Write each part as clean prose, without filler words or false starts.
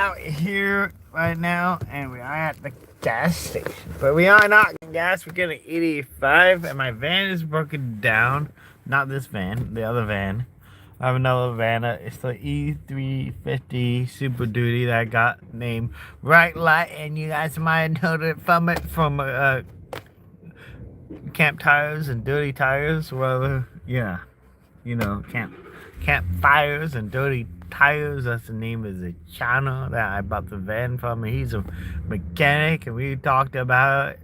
out here right now, and we are at the gas station. But we are not getting gas. We're getting e85, and my van is broken down. Not this van, the other van. I have another van. It's the E350 Super Duty that I got named Bright Light, and you guys might know it from Camp Tires and Dirty Tires. Well, yeah, you know, campfires and dirty tires. That's the name of the channel that I bought the van from. And he's a mechanic, and we talked about it.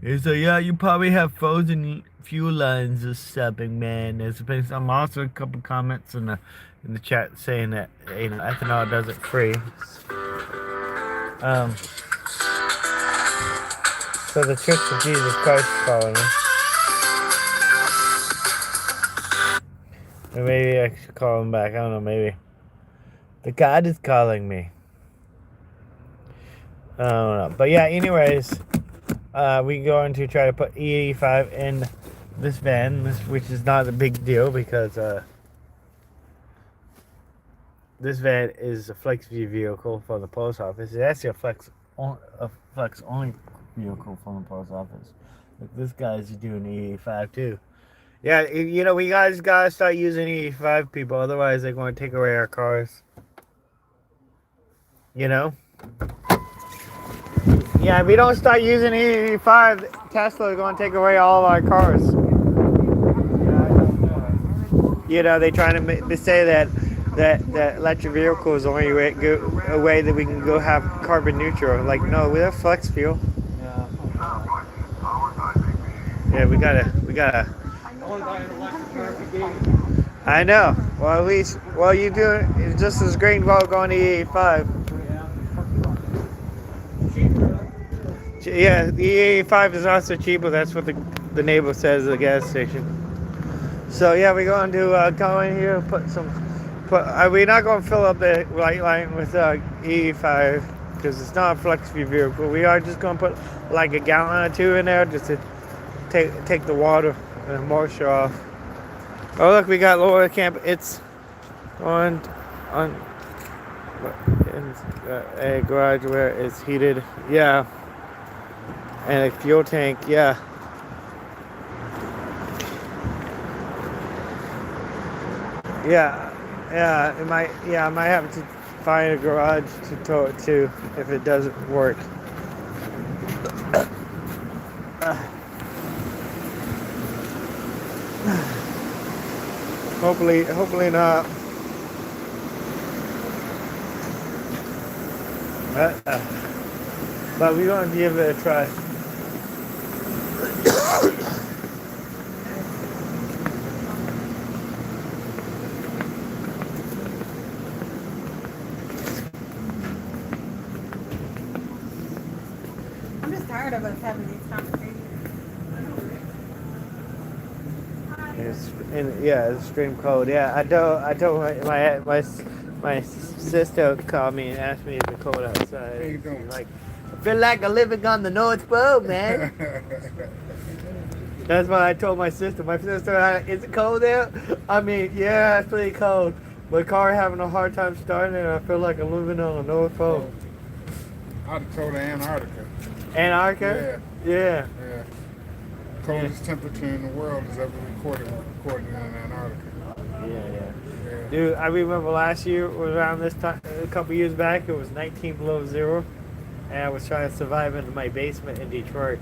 He said, yeah, you probably have frozen fuel lines or something, man. There's been also a couple comments in the chat saying that, you know, ethanol does it free. So the Church of Jesus Christ is calling me. Or maybe I should call him back. I don't know, maybe. The God is calling me. I don't know. But yeah, anyways, we're going to try to put E85 in this van, which is not a big deal because this van is a flex view vehicle from the post office. It's actually a flex only vehicle from the post office. But this guy's doing E85 too. Yeah, you know, we guys gotta start using E85, people. Otherwise, they're going to take away our cars. You know? Yeah, if we don't start using E85, Tesla is going to take away all of our cars. You know, they trying to say that electric vehicle is the only way that we can go have carbon neutral. Like, no, we have flex fuel. Yeah, we gotta. I know. Well, at least, you do it's just as great while going to E85. Yeah, the E85 is also cheaper. That's what the neighbor says at the gas station. So yeah, we're going to go in here and we're not going to fill up the light line with E85 because it's not a flex view vehicle. We are just going to put like a gallon or two in there just to take the water and the moisture off. Oh look, we got lower camp. It's on a garage where it's heated. Yeah. And a fuel tank, yeah. I might have to find a garage to tow it to if it doesn't work. Hopefully not. But we're gonna give it a try. I'm just tired of us having these conversations. It's extreme cold. Yeah, I told my sister called me and asked me if it's cold outside. How you doing? Like, I feel like I'm living on the North Pole, man. That's what I told my sister. My sister, is it cold there? I mean, yeah, it's pretty cold. My car having a hard time starting, and I feel like I'm living on the North Pole. I'd have told her Antarctica. Antarctica? Yeah. Yeah. Coldest temperature in the world is ever recorded in Antarctica. Yeah. Dude, I remember last year, around this time, a couple years back, it was 19 below zero, and I was trying to survive in my basement in Detroit.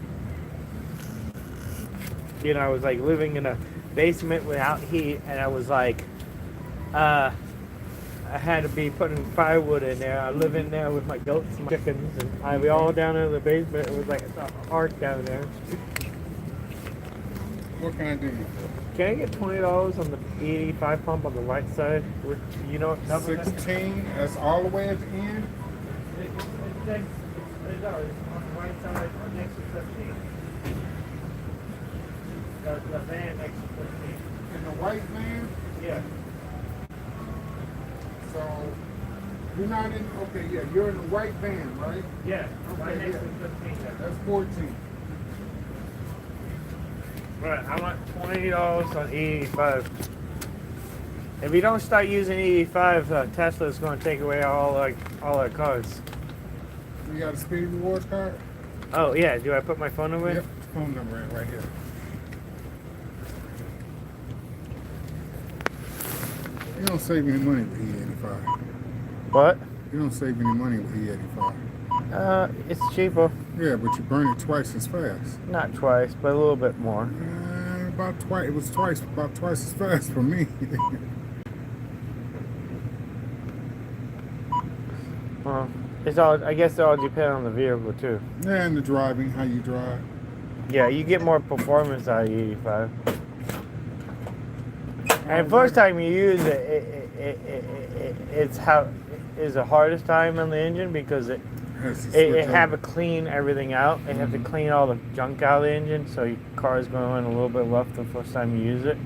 You know, I was like living in a basement without heat, and I was like, I had to be putting firewood in there. I live in there with my goats and my chickens, and I'd be all down in the basement. It was like an ark down there. What can I do? Can I get $20 on the E85 pump on the right side? You know what? 16. That's all the way at the end. It does. On the right side, next to 15. The van next to 15. In the white van? Yeah. So, you're not in, okay, yeah, you're in the white van, right? Yeah, Okay, right next yeah. to 15. That's 14. Right, I want $20 on E85. If you don't start using E85, Tesla's going to take away all our cars. You got a speed rewards card? Oh yeah, do I put my phone number in? Yep, phone number right here. You don't save any money with E85. What? You don't save any money with E85. It's cheaper. Yeah, but you burn it twice as fast. Not twice, but a little bit more. About twice. It was about twice as fast for me. Well, it's all. I guess it all depends on the vehicle too. Yeah, and the driving, how you drive. Yeah, you get more performance out of E85. And first time you use it's the hardest time on the engine because it have to clean everything out. They have to clean all the junk out of the engine, so your car is going to run a little bit rough the first time you use it.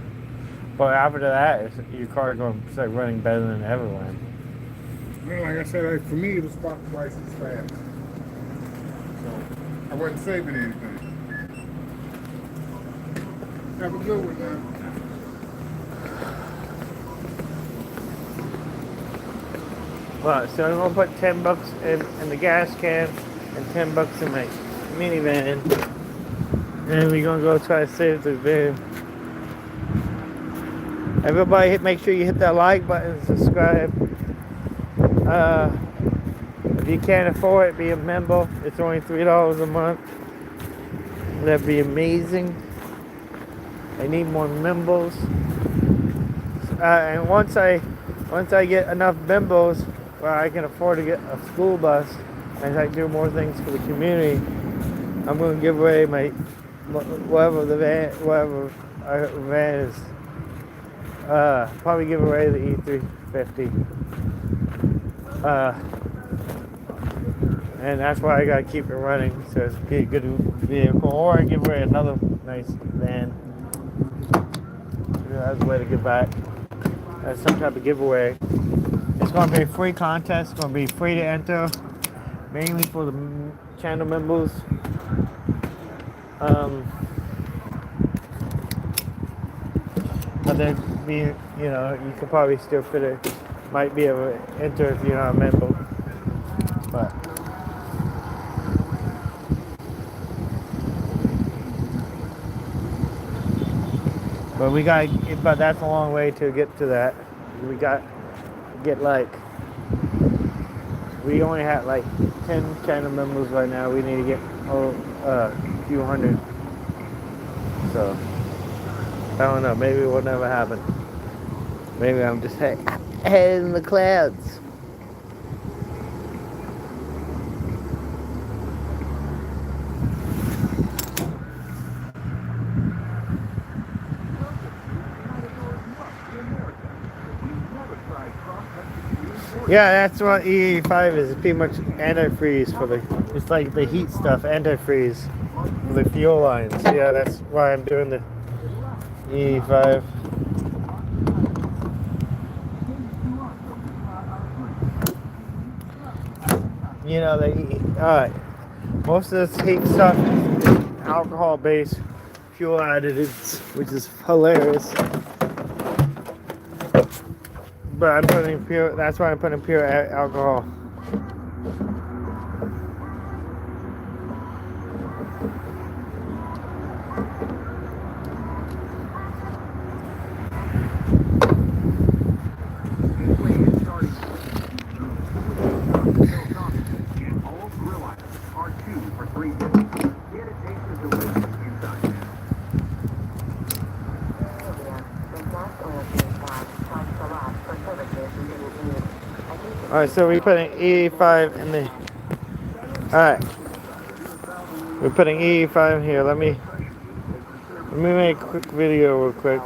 But after that, your car is going to start running better than it ever ran. Well, like I said, for me, it was about twice as fast. So I wasn't saving anything. Have a good one now. Well, so I'm gonna put $10 in the gas can and $10 in my minivan, and we're gonna go try to save the van. Everybody, make sure you hit that like button and subscribe. If you can't afford it, be a member. It's only $3 a month. That'd be amazing. I need more members. And once I get enough members where I can afford to get a school bus and I can do more things for the community, I'm going to give away my whatever our van is. Probably give away the E350. And that's why I gotta keep it running, so it's a good vehicle. Or I give away another nice van. That's a way to give back. That's some type of giveaway. It's gonna be a free contest. It's gonna be free to enter, mainly for the channel members. But then, you could probably still fit it. Might be able to enter if you're not a member. But that's a long way to get to that. We only have like 10 channel members right now. We need to get a few hundred. So I don't know. Maybe it will never happen. Maybe I'm just head in the clouds. Yeah, that's what E85 is. It's pretty much antifreeze it's like the heat stuff, antifreeze for the fuel lines. Yeah, that's why I'm doing the E85. Most of this heat stuff is alcohol-based fuel additives, which is hilarious. But I'm putting pure. That's why I'm putting pure alcohol. Alright, so we're putting E85 in the... Alright. We're putting E85 in here. Let me make a quick video real quick.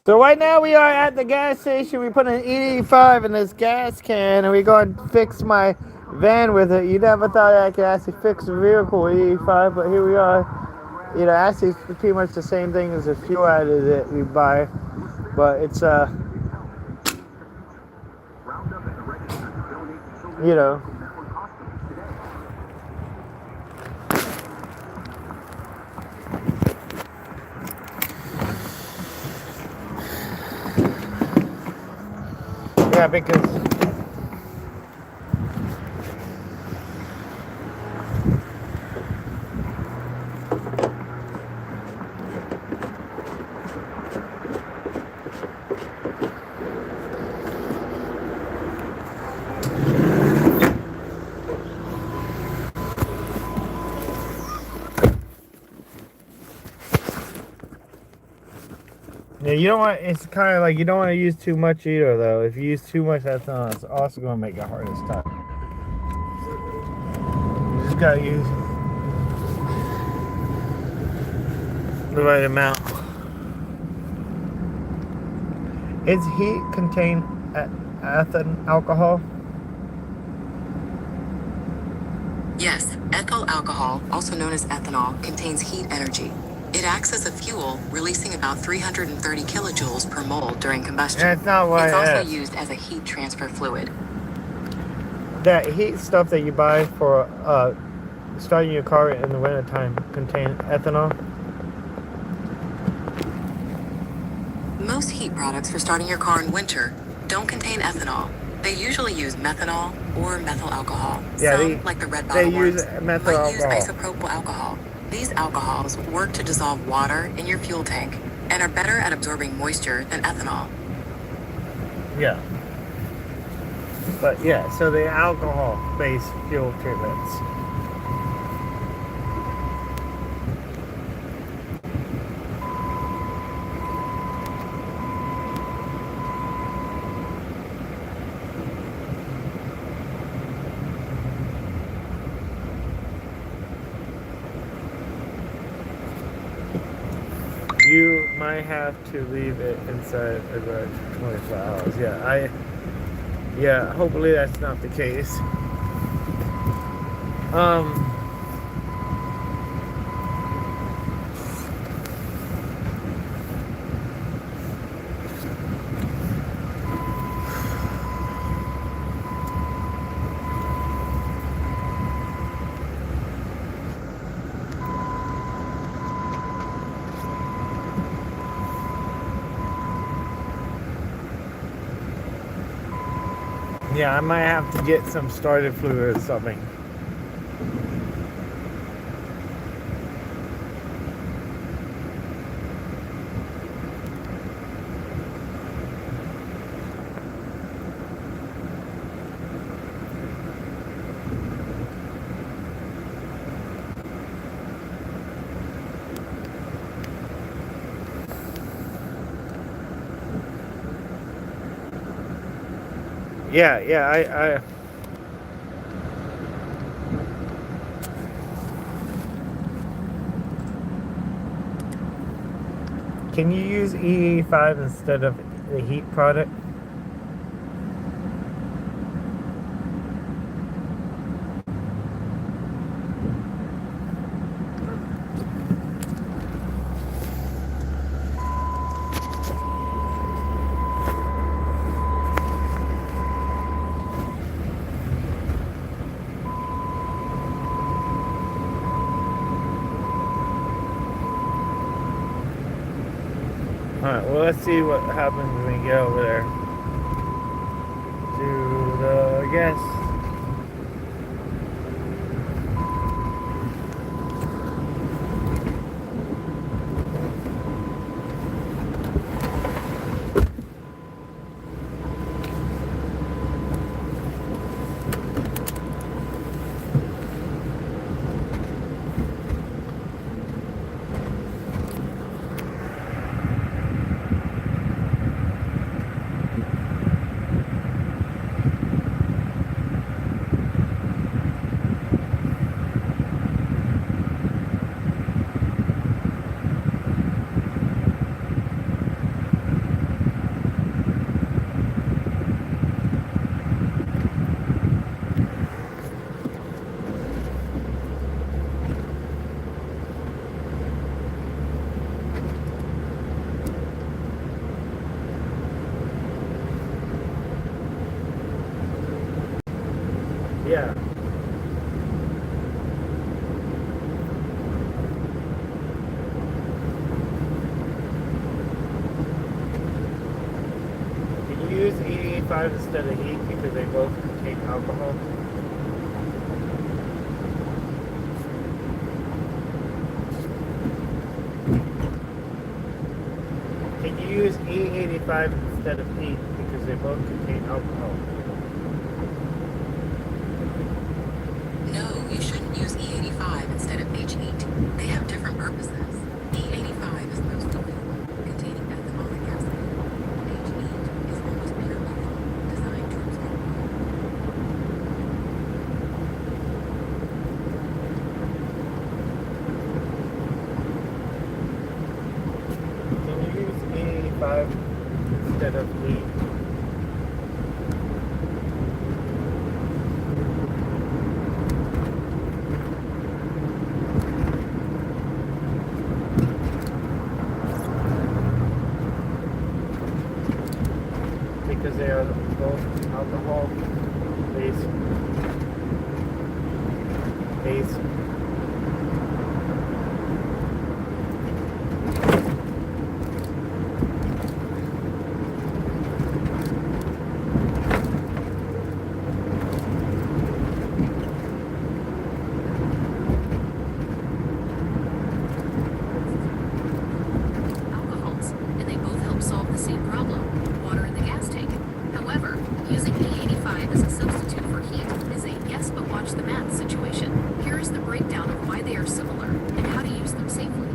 So right now we are at the gas station. We put an E85 in this gas can and we're going to fix my van with it. You never thought I could actually fix a vehicle with E85, but here we are. Actually it's pretty much the same thing as the fuel additive that we buy. But it's you know, yeah, because yeah, you don't want. It's kind of like you don't want to use too much either, though. If you use too much ethanol, it's also going to make it hard to start. You just gotta use the right amount. Is heat contain ethanol alcohol? Yes, ethyl alcohol, also known as ethanol, contains heat energy. It acts as a fuel, releasing about 330 kilojoules per mole during combustion. That's not what It's I also asked. used as a heat transfer fluid. That heat stuff that you buy for starting your car in the wintertime contain ethanol? Most heat products for starting your car in winter don't contain ethanol. They usually use methanol or methyl alcohol. Yeah, Some, like the red they bottle use ones, methyl might use alcohol. isopropyl alcohol. These alcohols work to dissolve water in your fuel tank and are better at absorbing moisture than ethanol. Yeah. But yeah, so the alcohol-based fuel treatments. You might have to leave it inside a garage for 24 hours. Yeah, hopefully that's not the case. Yeah, I might have to get some starter fluid or something. Yeah, I can you use E85 instead of the heat product? Alright, well let's see what happens when we get over there to the gas. Yeah. Can you use E85 instead of heat because they both contain alcohol? Can you use E85 instead of heat because they both contain alcohol? No, you shouldn't use E85 instead of H-heat. They have different purposes. E85 is most fuel, containing ethanol and gasoline. H-heat is almost pure methanol, designed to absorb Can you use E85 instead of heat? Because they are both alcohol based. alcohols, and they both help solve the same problem, water in the gas tank. However, using E85 as a substitute for heat is a guess but watch the math situation. Here is the breakdown of why they are similar and how to use them safely.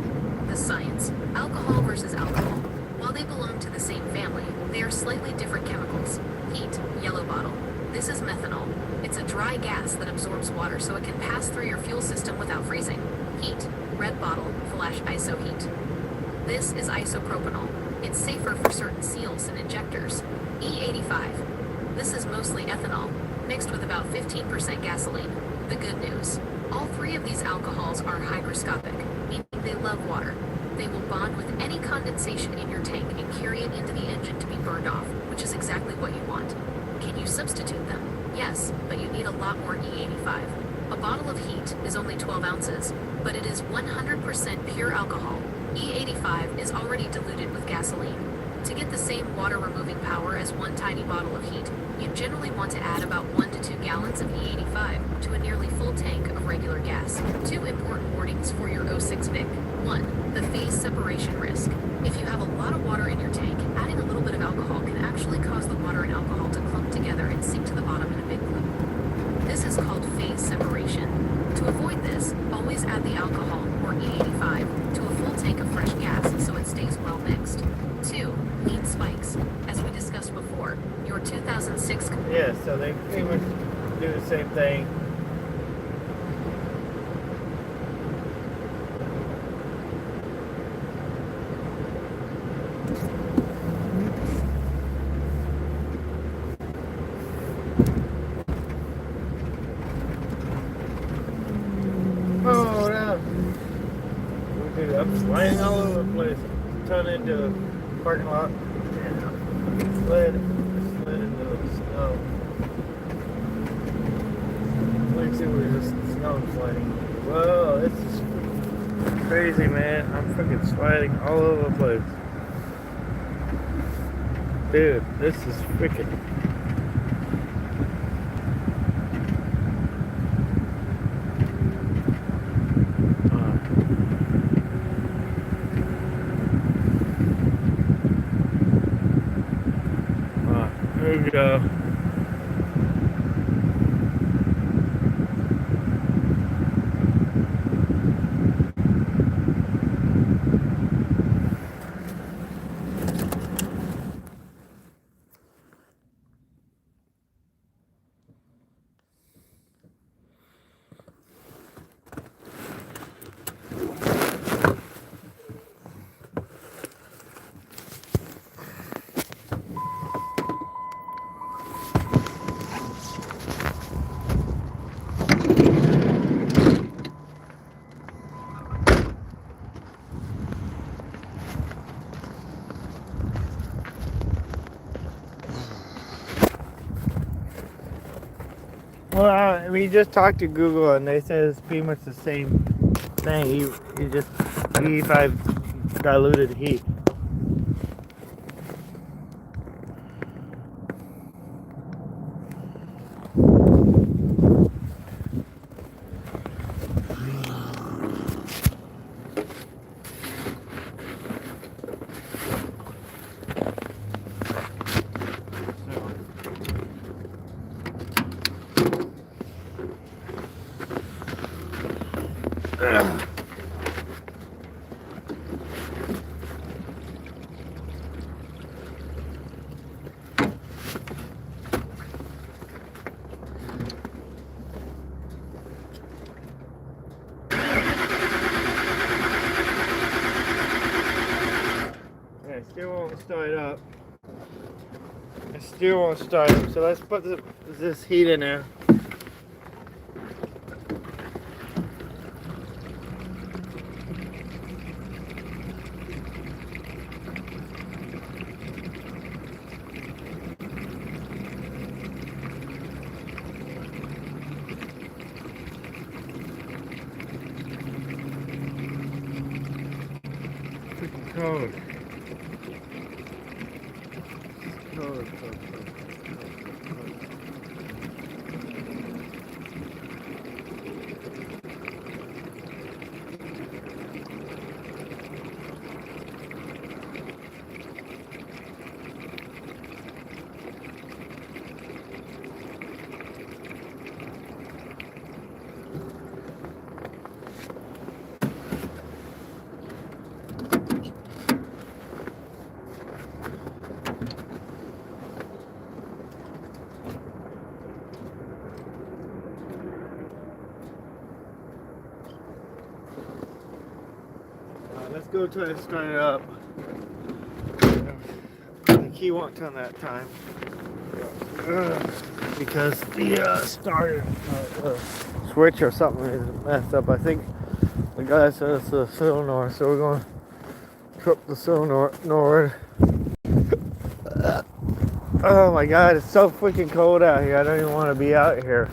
The science: alcohol versus alcohol. While they belong to the same family, they are slightly different chemicals. Heat, yellow bottle. This is methanol. It's a dry gas that absorbs water so it can pass through your fuel system without freezing. Heat, red bottle, /isoheat. This is isopropanol. It's safer for certain seals and injectors. E85. This is mostly ethanol, mixed with about 15% gasoline. The good news: all three of these alcohols are hygroscopic, meaning they love water. They will bond with any condensation in your tank and carry it into the engine to be burned off, which is exactly what you want. Can you substitute them? Yes, but you need a lot more E85. A bottle of heat is only 12 ounces, but it is 100% pure alcohol. E85 is already diluted with gasoline. To get the same water-removing power as one tiny bottle of heat, you generally want to add about 1 to 2 gallons of E85 to a nearly full tank of regular gas. 2 important warnings for your 06 VIC. 1. The phase separation risk. If you have a lot of water in your tank, adding a little bit of alcohol can actually cause the water and alcohol to clump together and sink to the bottom in a big clump. This is called phase separation. To avoid this, always add the alcohol, or E85, to a full tank of fresh gas so it stays well mixed. 2. Lean spikes. As we discussed before, your 2006... Yeah, so they pretty much do the same thing. Oh, no. Dude, I'm sliding all over the place. Turn into a parking lot. And slid into the snow. Like I said, we're just snow sliding. Whoa, this is crazy, man. I'm freaking sliding all over the place. Dude, this is freaking... There we go. we just talked to Google and they said it's pretty much the same thing. You just E85 diluted heat. I still won't start up. I still won't start up. So let's put this heat in there. Freaking cold. Cold. Let's go try to start it up. The key won't turn that time because the starter switch or something is messed up. I think the guy said it's the solenoid, so we're going to trip the solenoid. Oh my god, it's so freaking cold out here. I don't even want to be out here.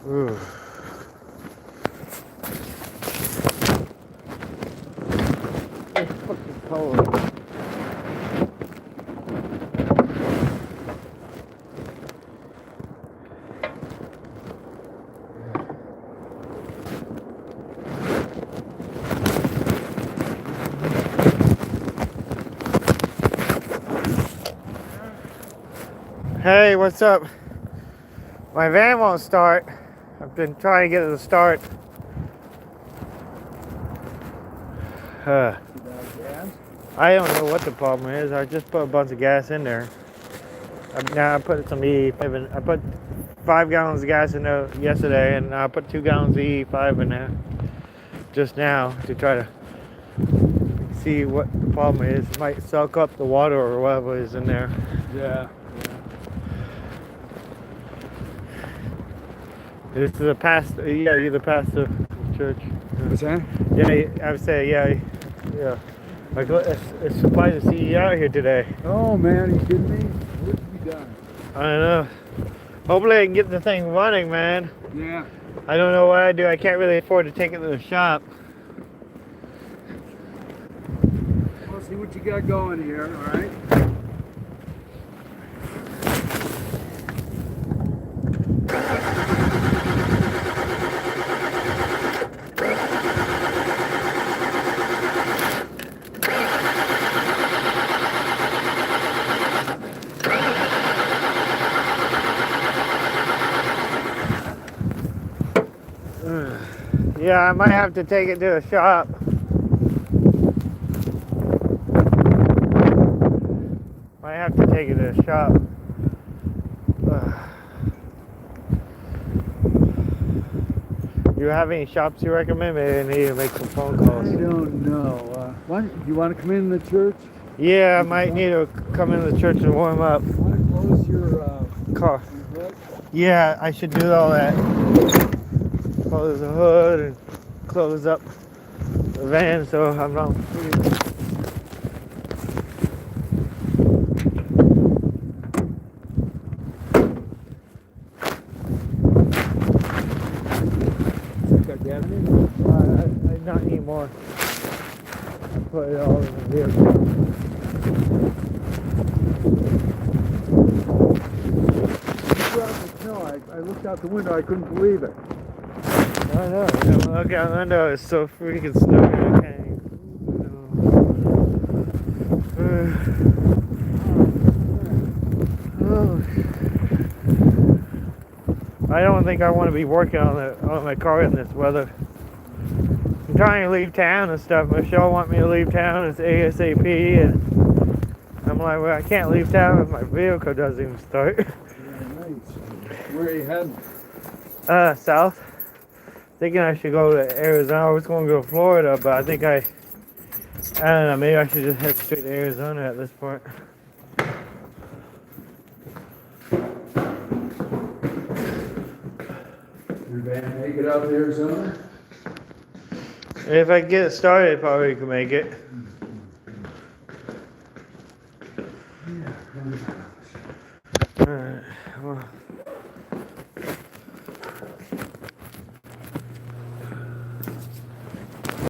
Ooh. It's fucking cold. Hey, what's up? My van won't start. I've been trying to get it to start. I don't know what the problem is. I just put a bunch of gas in there. Now I put some E85 in. I put 5 gallons of gas in there yesterday, and I put 2 gallons of E85 in there just now to try to see what the problem is. It might suck up the water or whatever is in there. Yeah. It's the pastor. Yeah, you're the pastor of the church. What's that? Yeah, I would say, yeah. Like, it's surprised to see you out here today. Oh man, are you kidding me? What have you done? I don't know. Hopefully I can get the thing running, man. Yeah. I don't know what I do. I can't really afford to take it to the shop. We'll see what you got going here, all right? I might have to take it to a shop. Might have to take it to a shop. You have any shops you recommend? Maybe I need to make some phone calls. I don't know. Why, you want to come in the church? Yeah, I might need to come into the church and warm up. You want to close your Car. hood? Yeah, I should do all that. Close the hood and close up the van so I'm not. Not anymore. I put it all in the vehicle. I looked out the window. I couldn't believe it. I know. Look out the window. It's so freaking snowy. I can't I don't think I want to be working on my car in this weather. I'm trying to leave town and stuff. Michelle wants me to leave town. It's ASAP, and I'm like, well, I can't leave town if my vehicle doesn't even start. Yeah, nice. Where are you heading? South. Thinking I should go to Arizona. I was going to go to Florida, but I think I don't know. Maybe I should just head straight to Arizona at this point. Your van make it out to Arizona? If I get it started, probably can make it. Yeah.